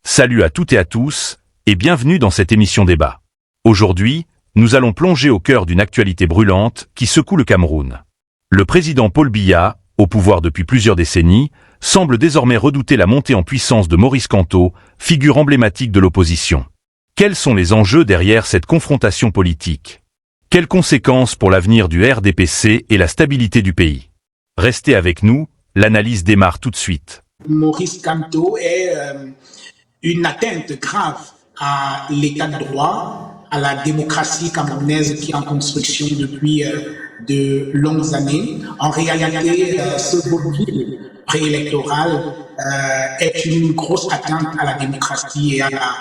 Salut à toutes et à tous, et bienvenue dans cette émission débat. Aujourd'hui, nous allons plonger au cœur d'une actualité brûlante qui secoue le Cameroun. Le président Paul Biya, au pouvoir depuis plusieurs décennies, semble désormais redouter la montée en puissance de Maurice Kamto, figure emblématique de l'opposition. Quels sont les enjeux derrière cette confrontation politique? Quelles conséquences pour l'avenir du RDPC et la stabilité du pays? Restez avec nous, l'analyse démarre tout de suite. Maurice Kamto est une atteinte grave à l'état de droit, à la démocratie camerounaise qui est en construction depuis de longues années. En réalité, ce vaudeville préélectoral est une grosse atteinte à la démocratie et à la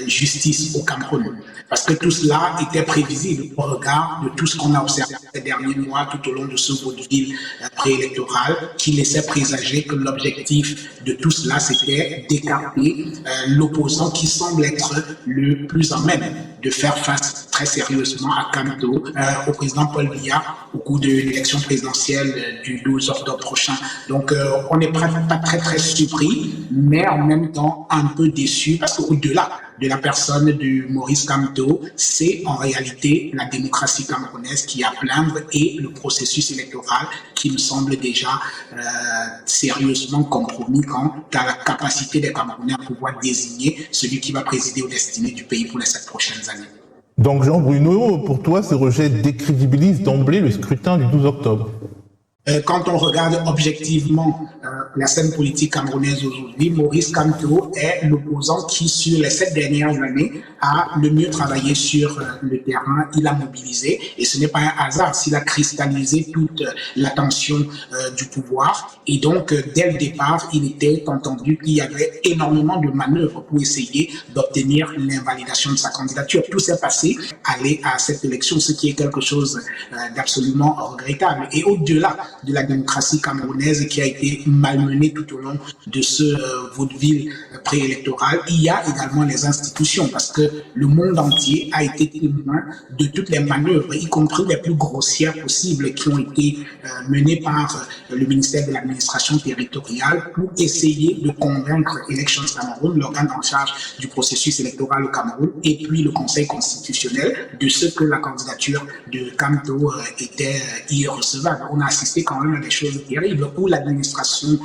justice au Cameroun. Parce que tout cela était prévisible au regard de tout ce qu'on a observé ces derniers mois tout au long de ce vaudeville préélectoral qui laissait présager que l'objectif de tout cela, c'était d'écarter l'opposant qui semble être le plus en même de faire face très sérieusement à Kamto, au président Paul Biya, au cours de l'élection présidentielle du 12 octobre prochain. Donc, on n'est pas très surpris, mais en même temps un peu déçu, parce qu'au-delà de la personne de Maurice Kamto, c'est en réalité la démocratie camerounaise qui a à plaindre et le processus électoral qui me semble déjà sérieusement compromis quant à la capacité des Camerounais à pouvoir désigner celui qui va présider aux destinées du pays pour les 7 prochaines années. Donc Jean Bruno, pour toi, ce rejet décrédibilise d'emblée le scrutin du 12 octobre. Quand on regarde objectivement la scène politique camerounaise aujourd'hui, Maurice Kamto est l'opposant qui, sur les 7 dernières années, a le mieux travaillé sur le terrain. Il a mobilisé, et ce n'est pas un hasard s'il a cristallisé toute l'attention du pouvoir. Et donc, dès le départ, il était entendu qu'il y avait énormément de manœuvres pour essayer d'obtenir l'invalidation de sa candidature. Tout s'est passé aller à cette élection, ce qui est quelque chose d'absolument regrettable. Et au-delà de la démocratie camerounaise qui a été malmenée tout au long de ce vaudeville préélectoral, il y a également les institutions, parce que le monde entier a été témoin de toutes les manœuvres, y compris les plus grossières possibles, qui ont été menées par le ministère de l'administration territoriale pour essayer de convaincre Elections Cameroun, l'organe en charge du processus électoral au Cameroun, et puis le Conseil constitutionnel, de ce que la candidature de Kamto était irrecevable. On a assisté quand même à des choses terribles où l'administration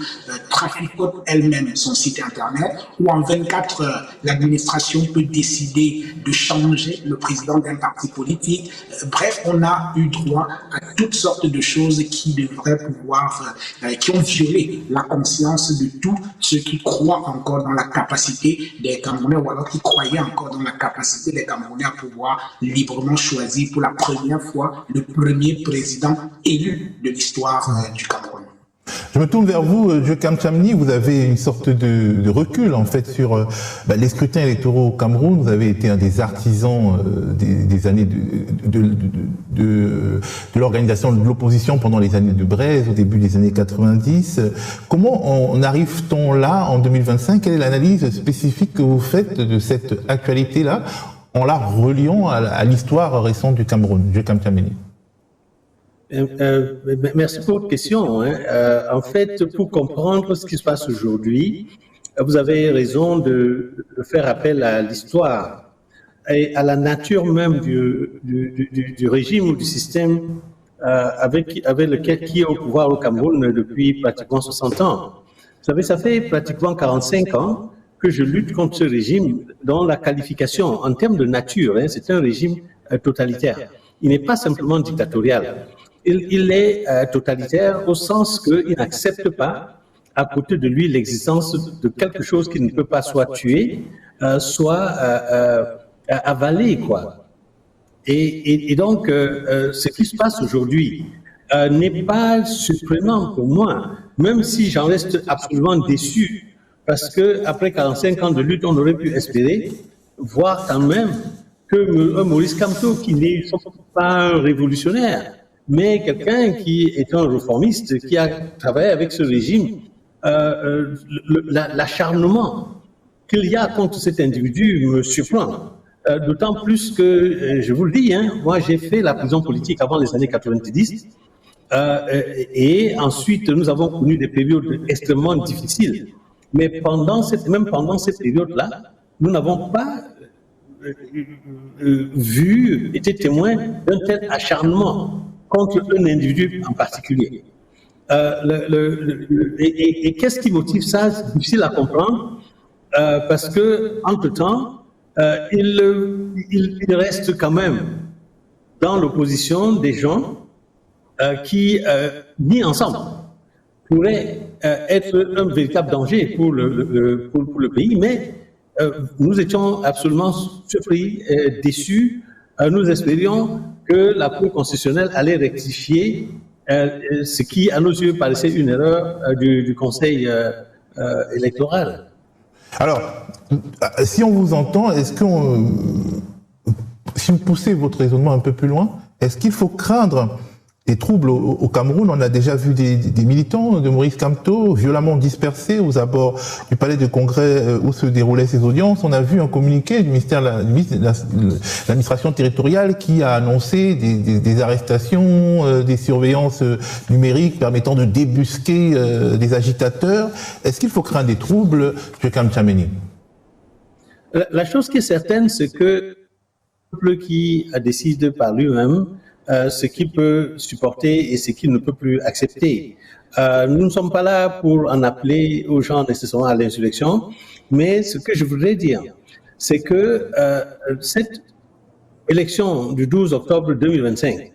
traficote elle-même son site internet, où en 24 heures, l'administration peut décider de changer le président d'un parti politique. Bref, on a eu droit à toutes sortes de choses qui devraient pouvoir, qui ont violé la conscience de tous ceux qui croient encore dans la capacité des Camerounais, ou alors qui croyaient encore dans la capacité des Camerounais à pouvoir librement choisir pour la première fois le premier président élu de l'histoire du Cameroun. Je me tourne vers vous, Diokham Tchamni. Vous avez une sorte de recul en fait sur les scrutins électoraux au Cameroun. Vous avez été un des artisans des années de l'organisation de l'opposition pendant les années de Braise, au début des années 90. Comment en arrive-t-on là en 2025? Quelle est l'analyse spécifique que vous faites de cette actualité-là en la reliant à l'histoire récente du Cameroun, Diokham Tchamni? Merci pour votre question. En fait, pour comprendre ce qui se passe aujourd'hui, vous avez raison de faire appel à l'histoire et à la nature même du régime ou du système avec lequel qui est au pouvoir au Cameroun depuis pratiquement 60 ans. Vous savez, ça fait pratiquement 45 ans que je lutte contre ce régime dont la qualification en termes de nature, c'est un régime totalitaire. Il n'est pas simplement dictatorial. Il est totalitaire au sens qu'il n'accepte pas à côté de lui l'existence de quelque chose qui ne peut pas soit tuer, soit avaler, quoi. Et donc, ce qui se passe aujourd'hui n'est pas surprenant pour moi, même si j'en reste absolument déçu, parce que après 45 ans de lutte, on aurait pu espérer voir quand même que Maurice Kamto, qui n'est pas un révolutionnaire, mais quelqu'un qui est un réformiste, qui a travaillé avec ce régime, l'acharnement qu'il y a contre cet individu me surprend. D'autant plus que, je vous le dis, moi j'ai fait la prison politique avant les années 90, Et ensuite, nous avons connu des périodes extrêmement difficiles. Mais même pendant cette période-là, nous n'avons pas été témoins d'un tel acharnement contre un individu en particulier. Et qu'est-ce qui motive ça? C'est difficile à comprendre, parce que entre-temps, il reste quand même dans l'opposition des gens qui, mis ensemble, pourraient être un véritable danger pour le pays, mais nous étions absolument surpris, déçus. Nous espérions que la Cour constitutionnelle allait rectifier ce qui, à nos yeux, paraissait une erreur du Conseil électoral. Alors, si on vous entend, si vous poussez votre raisonnement un peu plus loin, est-ce qu'il faut craindre des troubles au Cameroun? On a déjà vu des militants de Maurice Kamto violemment dispersés aux abords du palais de congrès où se déroulaient ces audiences. On a vu un communiqué du ministère de l'administration territoriale qui a annoncé des arrestations, des surveillances numériques permettant de débusquer des agitateurs. Est-ce qu'il faut craindre des troubles, M. Kamtchameni? La chose qui est certaine, c'est que le peuple qui décide par lui-même ce qu'il peut supporter et ce qu'il ne peut plus accepter. Nous ne sommes pas là pour en appeler aux gens nécessairement à l'insurrection, mais ce que je voudrais dire, c'est que cette élection du 12 octobre 2025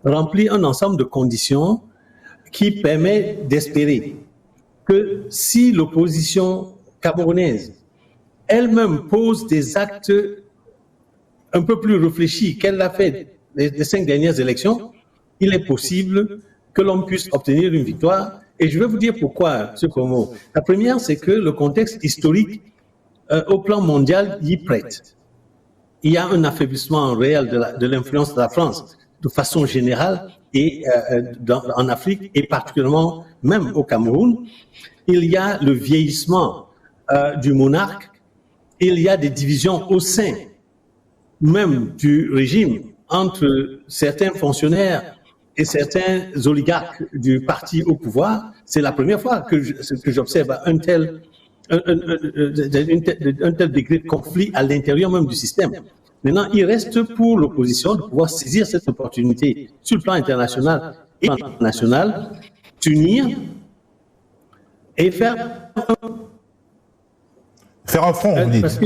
remplit un ensemble de conditions qui permet d'espérer que si l'opposition camerounaise elle-même pose des actes un peu plus réfléchis qu'elle l'a fait les 5 dernières élections, il est possible que l'on puisse obtenir une victoire. Et je vais vous dire pourquoi, ce Como. La première, c'est que le contexte historique au plan mondial y prête. Il y a un affaiblissement réel de l'influence de la France de façon générale et en Afrique et particulièrement même au Cameroun. Il y a le vieillissement du monarque, il y a des divisions au sein même du régime entre certains fonctionnaires et certains oligarques du parti au pouvoir. C'est la première fois que j'observe un tel degré de conflit à l'intérieur même du système. Maintenant, il reste pour l'opposition de pouvoir saisir cette opportunité sur le plan international et national, s'unir et faire un front, vous dites.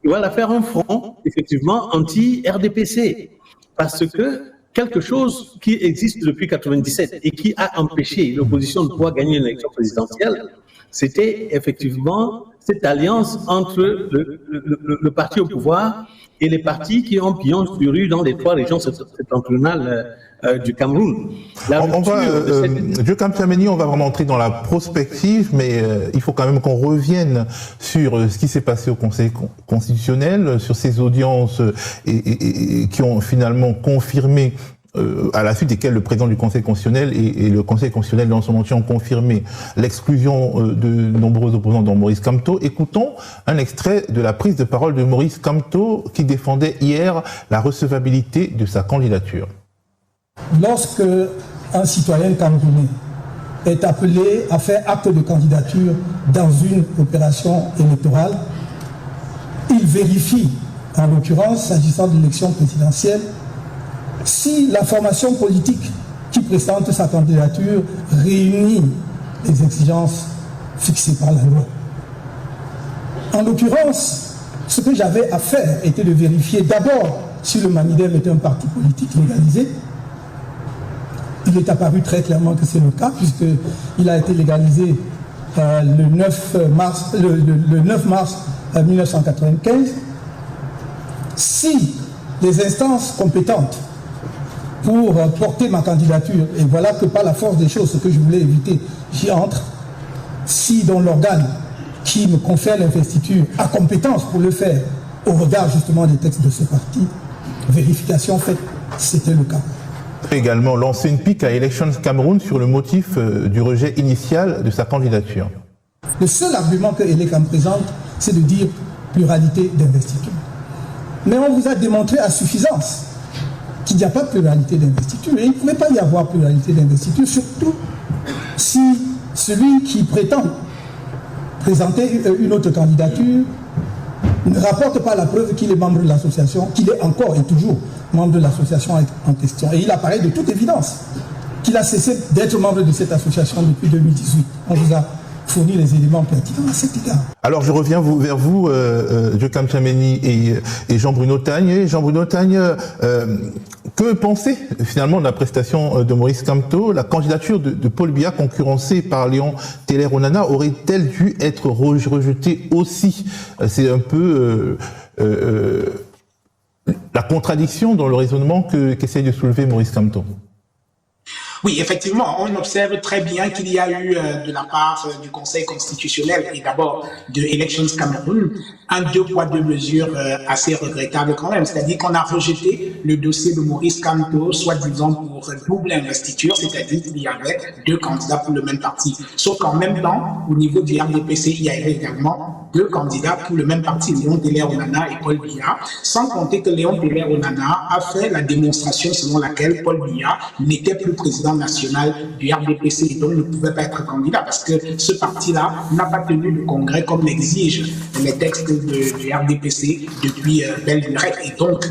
Voilà, faire un front, effectivement, anti-RDPC. Parce que quelque chose qui existe depuis 1997 et qui a empêché l'opposition de pouvoir gagner une élection présidentielle, c'était effectivement cette alliance entre le parti au pouvoir et les partis qui ont pillon sur rue dans les 3 régions septentrionales du Cameroun. Dieu Kamtchameni, on va vraiment entrer dans la prospective, mais il faut quand même qu'on revienne sur ce qui s'est passé au Conseil constitutionnel, sur ces audiences et qui ont finalement confirmé, à la suite desquelles le président du Conseil constitutionnel et le Conseil constitutionnel dans son entier ont confirmé l'exclusion de nombreux opposants dont Maurice Kamto. Écoutons un extrait de la prise de parole de Maurice Kamto qui défendait hier la recevabilité de sa candidature. Lorsque un citoyen camerounais est appelé à faire acte de candidature dans une opération électorale, il vérifie, en l'occurrence, s'agissant de l'élection présidentielle, si la formation politique qui présente sa candidature réunit les exigences fixées par la loi. En l'occurrence, ce que j'avais à faire était de vérifier d'abord si le Manidem était un parti politique légalisé. Il est apparu très clairement que c'est le cas, puisqu'il a été légalisé le 9 mars 1995. Si les instances compétentes pour porter ma candidature, et voilà que par la force des choses, ce que je voulais éviter, j'y entre, si dans l'organe qui me confère l'investiture a compétence pour le faire, au regard justement des textes de ce parti, vérification faite, c'était le cas. Également lancer une pique à Elections Cameroun sur le motif du rejet initial de sa candidature. Le seul argument que Elecam présente, c'est de dire pluralité d'investiture. Mais on vous a démontré à suffisance qu'il n'y a pas de pluralité d'investiture. Et il ne pouvait pas y avoir pluralité d'investiture, surtout si celui qui prétend présenter une autre candidature ne rapporte pas la preuve qu'il est membre de l'association, qu'il est encore et toujours membre de l'association en question. Et il apparaît de toute évidence qu'il a cessé d'être membre de cette association depuis 2018. On vous a fourni les éléments pertinents à cet égard. Alors je reviens vers vous, Djokam Tchameni et Jean-Bruno Tagne. Jean-Bruno Tagne, que pensez finalement de la prestation de Maurice Kamto? La candidature de Paul Biya, concurrencée par Léon Teller-Onana, aurait-elle dû être rejetée aussi? C'est un peu la contradiction dans le raisonnement qu'essaye de soulever Maurice Kamto. Oui, effectivement, on observe très bien qu'il y a eu de la part du Conseil constitutionnel et d'abord de Elections Cameroun un deux poids deux mesures assez regrettable quand même. C'est-à-dire qu'on a rejeté le dossier de Maurice Kamto, soi-disant pour double investiture, c'est-à-dire qu'il y avait deux candidats pour le même parti. Sauf qu'en même temps, au niveau du RDPC, il y avait également deux candidats pour le même parti, Léon Teller-Onana et Paul Biya, sans compter que Léon Teller-Onana a fait la démonstration selon laquelle Paul Biya n'était plus président national du RDPC et donc ne pouvait pas être candidat parce que ce parti-là n'a pas tenu le congrès comme l'exigent les textes du RDPC depuis belle lurette. Et donc,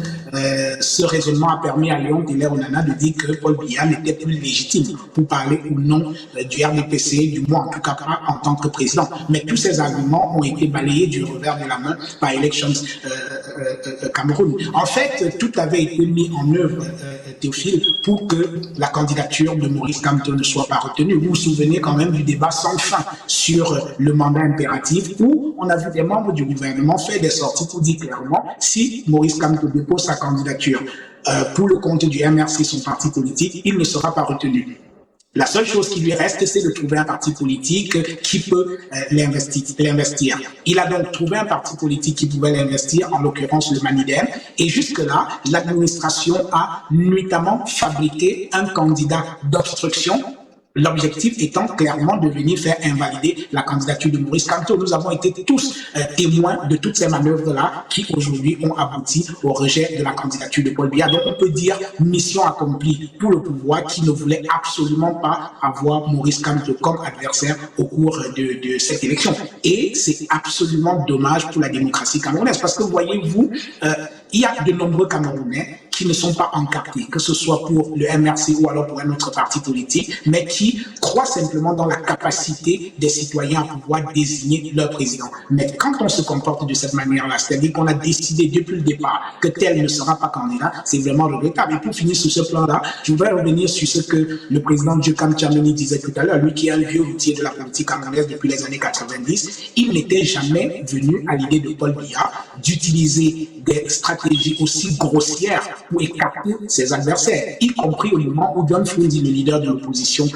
ce raisonnement a permis à Léon Teller-Onana de dire que Paul Biya n'était plus légitime pour parler ou non du RDPC, du moins en tout cas pas en tant que président. Mais tous ces arguments ont été balayés du revers de la main par Elections Cameroun. En fait, tout avait été mis en œuvre, Théophile, pour que la candidature de Maurice Kamto ne soit pas retenue. Vous vous souvenez quand même du débat sans fin sur le mandat impératif où on a vu des membres du gouvernement faire des sorties pour dire clairement si Maurice Kamto dépose sa candidature pour le compte du MRC, son parti politique, il ne sera pas retenu. La seule chose qui lui reste, c'est de trouver un parti politique qui peut l'investir. Il a donc trouvé un parti politique qui pouvait l'investir, en l'occurrence le Manidem, et jusque-là, l'administration a nuitamment fabriqué un candidat d'obstruction, l'objectif étant clairement de venir faire invalider la candidature de Maurice Kamto. Nous avons été tous témoins de toutes ces manœuvres-là qui aujourd'hui ont abouti au rejet de la candidature de Paul Biya. Donc on peut dire mission accomplie pour le pouvoir qui ne voulait absolument pas avoir Maurice Kamto comme adversaire au cours de cette élection. Et c'est absolument dommage pour la démocratie camerounaise parce que voyez-vous, il y a de nombreux Camerounais qui ne sont pas encartés, que ce soit pour le MRC ou alors pour un autre parti politique, mais qui croient simplement dans la capacité des citoyens à pouvoir désigner leur président. Mais quand on se comporte de cette manière-là, c'est-à-dire qu'on a décidé depuis le départ que tel ne sera pas candidat, c'est vraiment regrettable. Et pour finir sur ce plan-là, je voudrais revenir sur ce que le président Djokam Tchameni disait tout à l'heure, lui qui est un vieux routier de la politique camerounaise depuis les années 90, il n'était jamais venu à l'idée de Paul Biya d'utiliser des stratégies aussi grossières pour écarter ses adversaires, y compris au moment où John Frundi, le leader de l'opposition,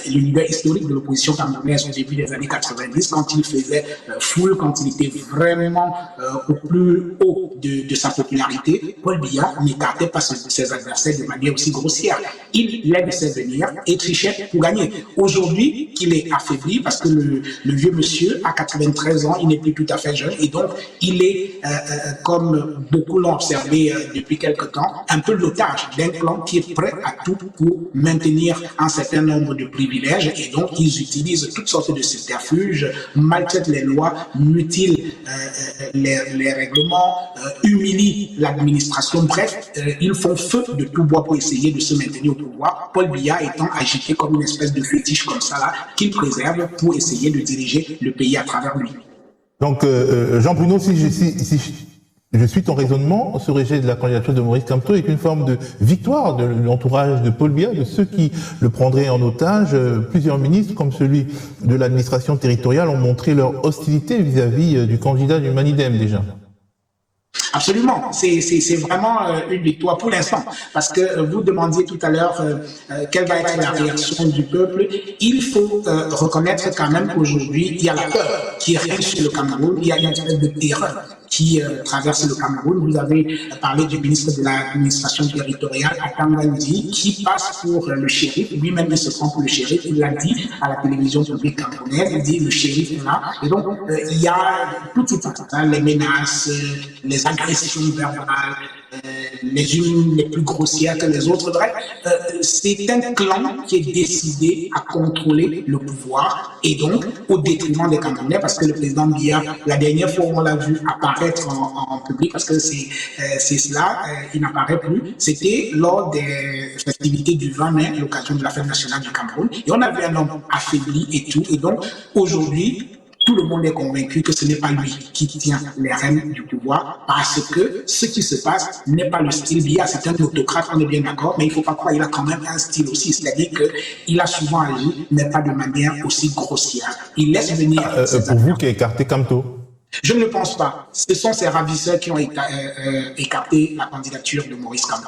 le leader historique de l'opposition camerounaise au début des années 90, quand il faisait foule, quand il était vraiment au plus haut de sa popularité, Paul Biya n'écartait pas ses adversaires de manière aussi grossière. Il les laissait venir et trichait pour gagner. Aujourd'hui, qu'il est affaibli parce que le vieux monsieur a 93 ans, il n'est plus tout à fait jeune et donc il est, comme beaucoup l'ont observé depuis quelque temps, un peu l'otage d'un clan qui est prêt à tout pour maintenir un certain nombre de privilèges et donc ils utilisent toutes sortes de subterfuges, maltraitent les lois, mutilent les règlements, humilient l'administration. Bref, ils font feu de tout bois pour essayer de se maintenir au pouvoir. Paul Biya étant agité comme une espèce de fétiche comme ça là, qu'il préserve pour essayer de diriger le pays à travers lui. Donc, Jean-Bruno, si je suis ton raisonnement, ce rejet de la candidature de Maurice Kamto est une forme de victoire de l'entourage de Paul Biya, de ceux qui le prendraient en otage. Plusieurs ministres, comme celui de l'administration territoriale, ont montré leur hostilité vis-à-vis du candidat du Manidem déjà. Absolument, c'est vraiment une victoire pour l'instant, parce que vous demandiez tout à l'heure quelle va être la réaction du peuple. Il faut reconnaître quand même qu'aujourd'hui, il y a la peur qui règne sur le Cameroun, il y a une espèce de terreur qui traverse le Cameroun. Vous avez parlé du ministre de l'administration territoriale, Atangandi, qui passe pour le shérif. Lui-même, il se prend pour le shérif. Il l'a dit à la télévision publique camerounaise. Il dit le shérif est là. Et donc, il y a toutes ces choses, les menaces, les agressions verbales, les unes les plus grossières que les autres. Bref, c'est un clan qui est décidé à contrôler le pouvoir et donc au détriment des Camerounais, parce que le président Biya, la dernière fois où on l'a vu apparaître en public, parce que c'est cela, il n'apparaît plus, c'était lors des festivités du 20 mai, à l'occasion de la fête nationale du Cameroun, et on a vu un homme affaibli et tout, et donc aujourd'hui, tout le monde est convaincu que ce n'est pas lui qui tient les rênes du pouvoir, parce que ce qui se passe n'est pas le style Biya. C'est un autocrate, on est bien d'accord, mais il ne faut pas croire, il a quand même un style aussi, c'est-à-dire qu'il a souvent agi, mais pas de manière aussi grossière. Il laisse venir... pour vous qui écartez Kamto? Je ne le pense pas. Ce sont ces ravisseurs qui ont écarté la candidature de Maurice Kamto.